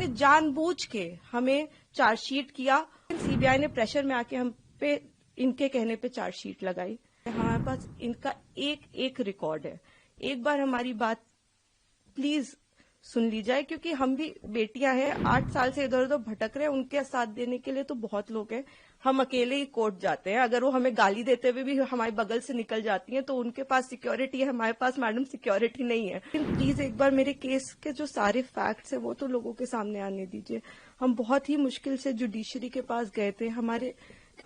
ने जानबूझ के हमें चार्जशीट किया। सीबीआई ने प्रेशर में आके हम पे इनके कहने पे चार्जशीट लगाई। हमारे पास इनका एक एक रिकॉर्ड है। एक बार हमारी बात प्लीज सुन ली जाए, क्योंकि हम भी बेटियां हैं, 8 साल से इधर उधर भटक रहे हैं। उनके साथ देने के लिए तो बहुत लोग हैं। हम अकेले ही कोर्ट जाते हैं। अगर वो हमें गाली देते हुए भी हमारे बगल से निकल जाती हैं तो उनके पास सिक्योरिटी है, हमारे पास मैडम सिक्योरिटी नहीं है। प्लीज एक बार मेरे केस के जो सारे फैक्ट्स है वो तो लोगों के सामने आने दीजिए। हम बहुत ही मुश्किल से जुडिशरी के पास गए थे। हमारे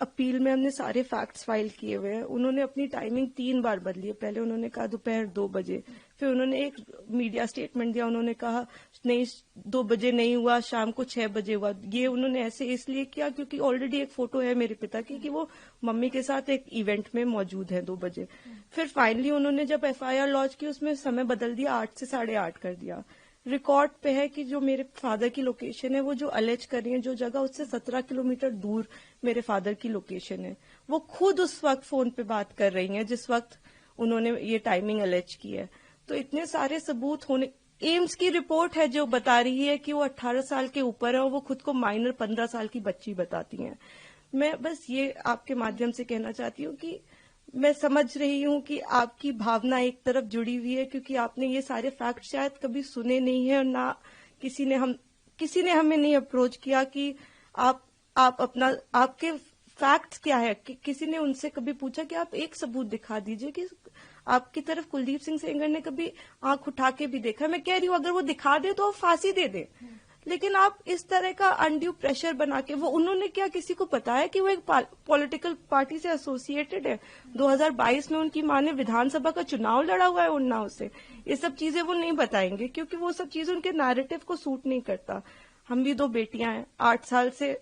अपील में हमने सारे फैक्ट्स फाइल किए हुए हैं। उन्होंने अपनी टाइमिंग 3 बार बदली है। पहले उन्होंने कहा दोपहर 2 बजे, फिर उन्होंने एक मीडिया स्टेटमेंट दिया, उन्होंने कहा नहीं 2 बजे नहीं हुआ, शाम को 6 बजे हुआ। ये उन्होंने ऐसे इसलिए किया क्योंकि ऑलरेडी एक फोटो है मेरे पिता की कि वो मम्मी के साथ एक इवेंट में मौजूद है 2 बजे। फिर फाइनली उन्होंने जब FIR लॉन्च की उसमें समय बदल दिया, 8 से 8:30 कर दिया। रिकॉर्ड पे है कि जो मेरे फादर की लोकेशन है, वो जो अलेज कर रही है जो जगह, उससे 17 किलोमीटर दूर मेरे फादर की लोकेशन है। वो खुद उस वक्त फोन पे बात कर रही हैं जिस वक्त उन्होंने ये टाइमिंग अलेज की है। तो इतने सारे सबूत होने, एम्स की रिपोर्ट है जो बता रही है कि वो 18 साल के ऊपर है और वो खुद को माइनर 15 साल की बच्ची बताती हैं। मैं बस ये आपके माध्यम से कहना चाहती हूँ कि मैं समझ रही हूँ कि आपकी भावना एक तरफ जुड़ी हुई है, क्योंकि आपने ये सारे फैक्ट शायद कभी सुने नहीं है और ना किसी ने हमें नहीं अप्रोच किया कि आप अपना आपके फैक्ट्स क्या है। किसी ने उनसे कभी पूछा कि आप एक सबूत दिखा दीजिए कि आपकी तरफ कुलदीप सिंह सेंगर ने कभी आंख उठा के भी देखा। मैं कह रही हूँ अगर वो दिखा दे तो फांसी दे दे, लेकिन आप इस तरह का अनड्यू प्रेशर बना के, वो उन्होंने क्या किसी को पता है कि वो एक पॉलिटिकल पार्टी से एसोसिएटेड है। 2022 में उनकी मां ने विधानसभा का चुनाव लड़ा हुआ है उन्नाव से। ये सब चीजें वो नहीं बताएंगे क्योंकि वो सब चीजें उनके नैरेटिव को सूट नहीं करता। हम भी 2 बेटियां हैं, 8 साल से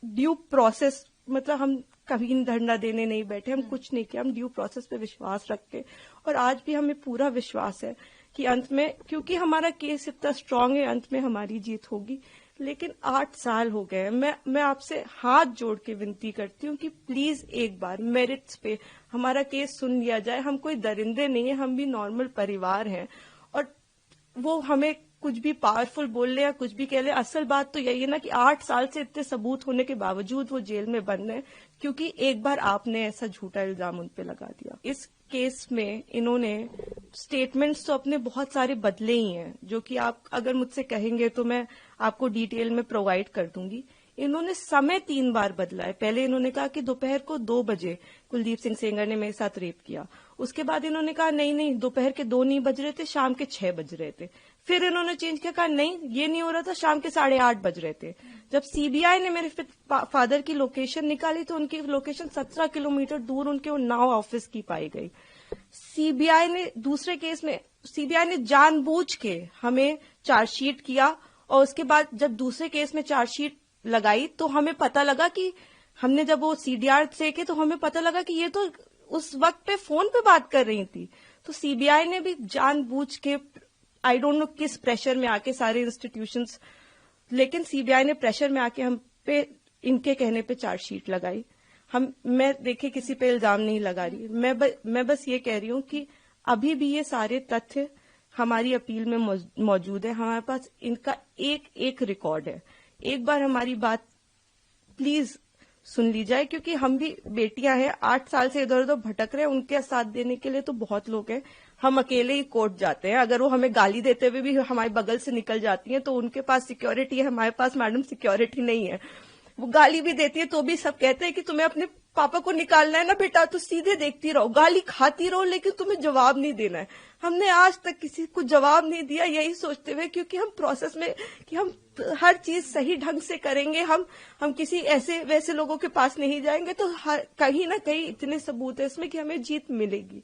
ड्यू प्रोसेस, मतलब हम कभी धरना देने नहीं बैठे, हम कुछ नहीं किया, हम ड्यू प्रोसेस पे विश्वास रखते और आज भी हमें पूरा विश्वास है कि अंत में, क्योंकि हमारा केस इतना स्ट्रांग है, अंत में हमारी जीत होगी। लेकिन 8 साल हो गए। मैं आपसे हाथ जोड़ के विनती करती हूँ कि प्लीज एक बार मेरिट्स पे हमारा केस सुन लिया जाए। हम कोई दरिंदे नहीं है, हम भी नॉर्मल परिवार हैं और वो हमें कुछ भी पावरफुल बोल ले या कुछ भी कह ले, असल बात तो यही है ना कि 8 साल से इतने सबूत होने के बावजूद वो जेल में बंद है क्योंकि एक बार आपने ऐसा झूठा इल्जाम उन पे लगा दिया। इस केस में इन्होंने स्टेटमेंट्स तो अपने बहुत सारे बदले ही हैं, जो कि आप अगर मुझसे कहेंगे तो मैं आपको डिटेल में प्रोवाइड कर दूंगी। इन्होंने समय 3 बार बदला है। पहले इन्होंने कहा कि दोपहर को 2 बजे कुलदीप सिंह सेंगर ने मेरे साथ रेप किया। उसके बाद इन्होंने कहा नहीं दोपहर के 2 नहीं बज रहे थे, शाम के 6 बज रहे थे। फिर इन्होंने चेंज किया, कहा नहीं ये नहीं हो रहा था, शाम के 8:30 बज रहे थे। जब सीबीआई ने मेरे फादर की लोकेशन निकाली तो उनकी लोकेशन 17 किलोमीटर दूर उनके उन्नाव ऑफिस की पाई गई। सीबीआई ने दूसरे केस में जानबूझ के हमें चार्जशीट किया और उसके बाद जब दूसरे केस में चार्जशीट लगाई तो हमें पता लगा कि हमने जब वो CDR देखे तो हमें पता लगा कि ये तो उस वक्त पे फोन पे बात कर रही थी। तो सीबीआई ने भी जानबूझ के, आई डोंट नो किस प्रेशर में आके, सारे इंस्टीट्यूशंस, लेकिन सीबीआई ने प्रेशर में आके हम पे इनके कहने पे चार्जशीट लगाई। मैं देखिए किसी पे इल्जाम नहीं लगा रही, मैं बस ये कह रही हूँ कि अभी भी ये सारे तथ्य हमारी अपील में मौजूद है। हमारे पास इनका एक एक रिकॉर्ड है। एक बार हमारी बात प्लीज सुन ली जाए, क्योंकि हम भी बेटियां हैं, 8 साल से इधर उधर भटक रहे हैं। उनके साथ देने के लिए तो बहुत लोग हैं। हम अकेले ही कोर्ट जाते हैं। अगर वो हमें गाली देते हुए भी हमारे बगल से निकल जाती हैं तो उनके पास सिक्योरिटी है, हमारे पास मैडम सिक्योरिटी नहीं है। वो गाली भी देती है तो भी सब कहते हैं कि तुम्हें अपने पापा को निकालना है ना बेटा, तो सीधे देखती रहो, गाली खाती रहो, लेकिन तुम्हें जवाब नहीं देना है। हमने आज तक किसी को जवाब नहीं दिया, यही सोचते हुए, क्योंकि हम प्रोसेस में कि हम हर चीज सही ढंग से करेंगे। हम किसी ऐसे वैसे लोगों के पास नहीं जाएंगे। तो कहीं ना कहीं इतने सबूत है इसमें कि हमें जीत मिलेगी।